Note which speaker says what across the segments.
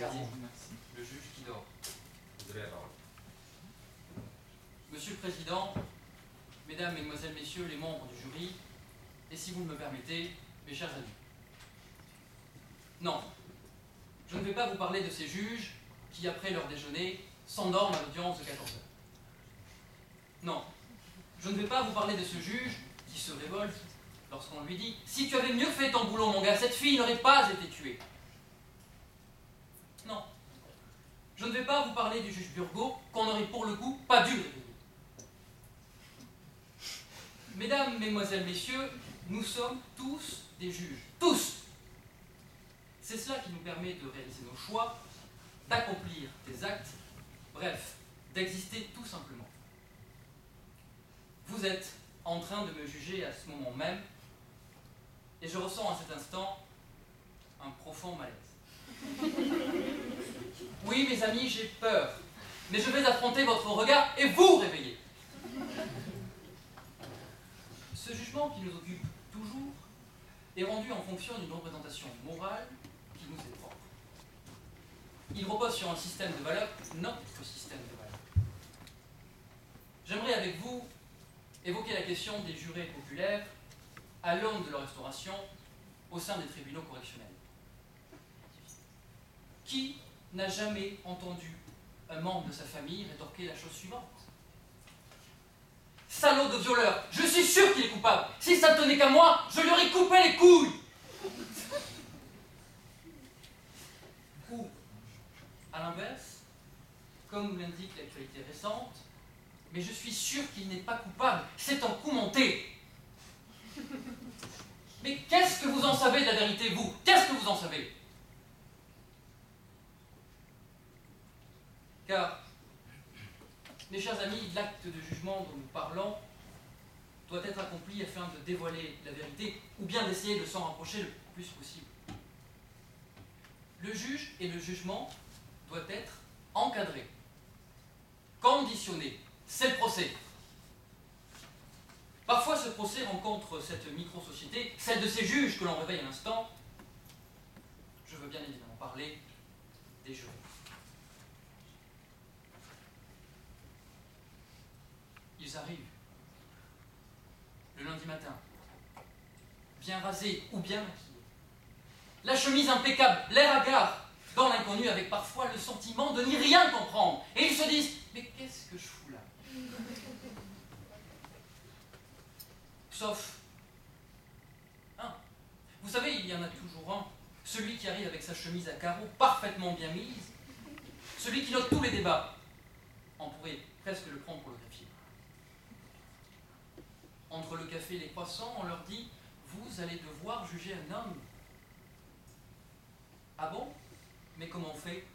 Speaker 1: Merci.
Speaker 2: Le juge qui dort.
Speaker 3: Vous avez la parole.
Speaker 2: Monsieur le Président, Mesdames, Mesdemoiselles, Messieurs les membres du jury, et si vous me permettez, mes chers amis. Non, je ne vais pas vous parler de ces juges qui, après leur déjeuner, s'endorment à l'audience de 14 heures. Non, je ne vais pas vous parler de ce juge qui se révolte lorsqu'on lui dit « Si tu avais mieux fait ton boulot, mon gars, cette fille n'aurait pas été tuée. » Non, je ne vais pas vous parler du juge Burgot qu'on n'aurait pour le coup pas dû réveiller. Mesdames, Mesdemoiselles, Messieurs, nous sommes tous des juges. Tous! C'est cela qui nous permet de réaliser nos choix, d'accomplir des actes, bref, d'exister tout simplement. Vous êtes en train de me juger à ce moment même, et je ressens à cet instant un profond malaise. Oui, mes amis, j'ai peur, mais je vais affronter votre regard et vous réveiller. Ce jugement qui nous occupe toujours est rendu en fonction d'une représentation morale qui nous est propre. Il repose sur un système de valeurs, notre système de valeurs. J'aimerais avec vous évoquer la question des jurés populaires à l'aune de leur restauration au sein des tribunaux correctionnels. Qui n'a jamais entendu un membre de sa famille rétorquer la chose suivante? Salaud de violeur, je suis sûr qu'il est coupable. Si ça ne tenait qu'à moi, je lui aurais coupé les couilles. Ou, à l'inverse, comme l'indique l'actualité récente, mais je suis sûr qu'il n'est pas coupable, c'est un coup monté. Mais qu'est-ce que vous en savez de la vérité, vous? Qu'est-ce que vous en savez? Car, mes chers amis, l'acte de jugement dont nous parlons doit être accompli afin de dévoiler la vérité, ou bien d'essayer de s'en rapprocher le plus possible. Le juge et le jugement doivent être encadrés, conditionnés. C'est le procès. Parfois, ce procès rencontre cette micro-société, celle de ces juges que l'on réveille à l'instant. Je veux bien évidemment parler des jurés. Ils arrivent le lundi matin, bien rasés ou bien maquillés, la chemise impeccable, l'air hagard, dans l'inconnu avec parfois le sentiment de n'y rien comprendre. Et ils se disent « Mais qu'est-ce que je fous là ?» Sauf un. Vous savez, il y en a toujours un, celui qui arrive avec sa chemise à carreaux parfaitement bien mise, celui qui note tous les débats. On pourrait presque le prendre pour le greffier. Entre le café et les croissants, on leur dit « Vous allez devoir juger un homme. » Ah bon? Mais comment on fait?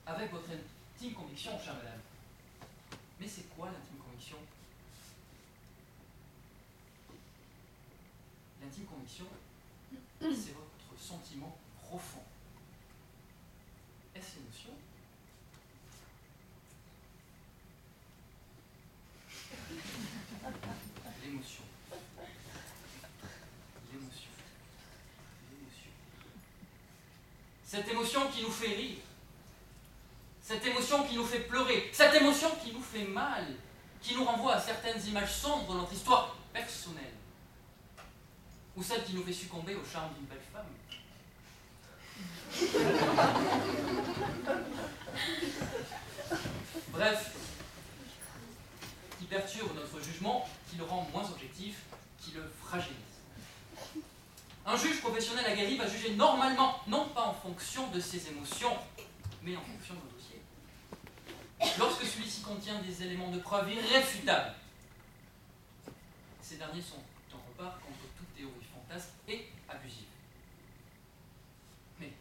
Speaker 2: Avec votre intime conviction, chère madame. Mais c'est quoi l'intime conviction? L'intime conviction, c'est votre sentiment profond. Est-ce l'émotion? L'émotion. L'émotion. L'émotion. Cette émotion qui nous fait rire. Cette émotion qui nous fait pleurer. Cette émotion qui nous fait mal. Qui nous renvoie à certaines images sombres de notre histoire personnelle. Ou celle qui nous fait succomber au charme d'une belle femme. Bref, qui perturbe notre jugement, qui le rend moins objectif, qui le fragilise. Un juge professionnel aguerri va juger normalement, non pas en fonction de ses émotions, mais en fonction d'un dossier. Lorsque celui-ci contient des éléments de preuve irréfutables, ces derniers sont en rempart contre toute théorie fantasque et abusive. Mais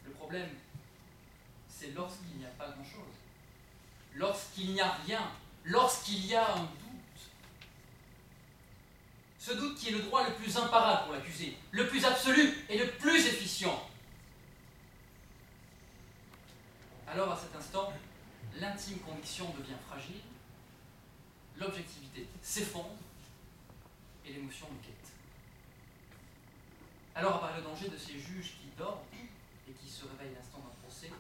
Speaker 2: le problème, c'est lorsqu'il n'y a pas grand-chose, lorsqu'il n'y a rien, lorsqu'il y a un doute. Ce doute qui est le droit le plus imparable pour l'accusé, le plus absolu et le plus efficient. Alors à cet instant, l'intime conviction devient fragile, l'objectivité s'effondre et l'émotion nous quitte. Alors apparaît le danger de ces juges qui dorment et qui se réveille l'instant d'un procès,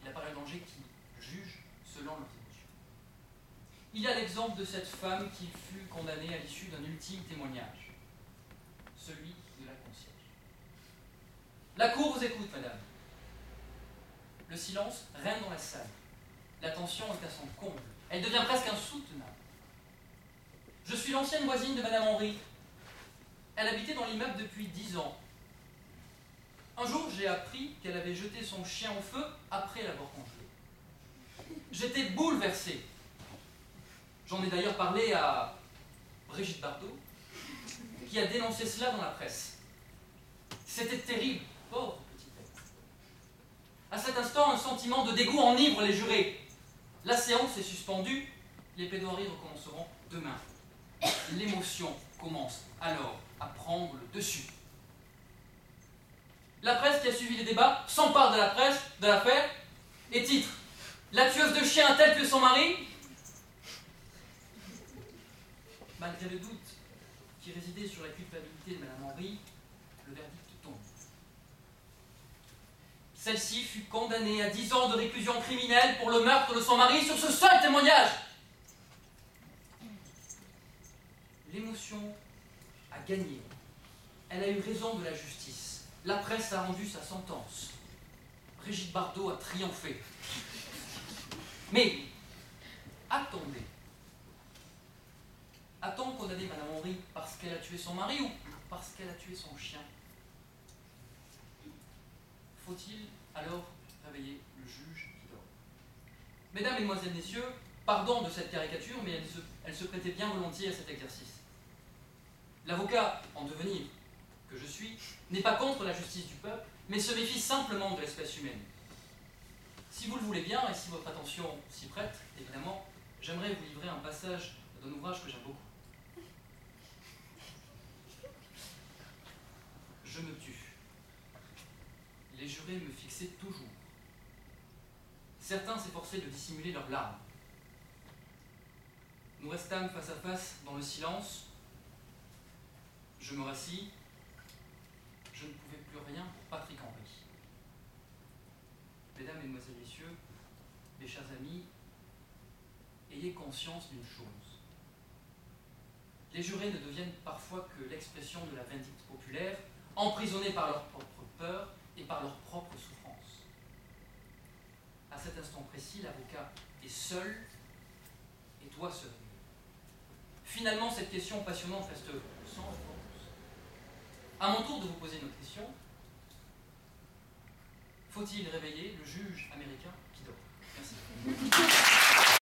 Speaker 2: il apparaît un danger qui juge selon leurs émotions. Il y a l'exemple de cette femme qui fut condamnée à l'issue d'un ultime témoignage, celui de la concierge. La cour vous écoute, madame. Le silence règne dans la salle. La tension est à son comble. Elle devient presque insoutenable. Je suis l'ancienne voisine de madame Henry. Elle habitait dans l'immeuble depuis 10 ans. Un jour, j'ai appris qu'elle avait jeté son chien au feu après l'avoir congelé. J'étais bouleversé. J'en ai d'ailleurs parlé à Brigitte Bardot, qui a dénoncé cela dans la presse. C'était terrible, pauvre petite bête. À cet instant, un sentiment de dégoût enivre les jurés. La séance est suspendue, les plaidoiries recommenceront demain. L'émotion commence alors à prendre le dessus. La presse qui a suivi les débats s'empare de l'affaire et titre « La tueuse de chien a-t-elle tué son mari ?» Malgré le doute qui résidait sur la culpabilité de madame Henry, le verdict tombe. Celle-ci fut condamnée à 10 ans de réclusion criminelle pour le meurtre de son mari sur ce seul témoignage. L'émotion a gagné. Elle a eu raison de la justice. La presse a rendu sa sentence. Brigitte Bardot a triomphé. Mais, attendez. A-t-on condamné madame Henry parce qu'elle a tué son mari ou parce qu'elle a tué son chien? Faut-il alors réveiller le juge qui dort? Mesdames, Mesdemoiselles, Messieurs, pardon de cette caricature, mais elle se prêtait bien volontiers à cet exercice. L'avocat en devenir que je suis n'est pas contre la justice du peuple, mais se méfie simplement de l'espèce humaine. Si vous le voulez bien, et si votre attention s'y prête, évidemment, j'aimerais vous livrer un passage d'un ouvrage que j'aime beaucoup. Je me tue. Les jurés me fixaient toujours. Certains s'efforçaient de dissimuler leurs larmes. Nous restâmes face à face dans le silence. Je me rassis. Je ne pouvais plus rien pour Patrick Henry. Mesdames, Mesdemoiselles, Messieurs, mes chers amis, ayez conscience d'une chose. Les jurés ne deviennent parfois que l'expression de la vindicte populaire, emprisonnés par leur propre peur et par leur propre souffrance. À cet instant précis, l'avocat est seul et doit se réveiller. Finalement, cette question passionnante reste sans réponse. À mon tour de vous poser une autre question. Faut-il réveiller le juge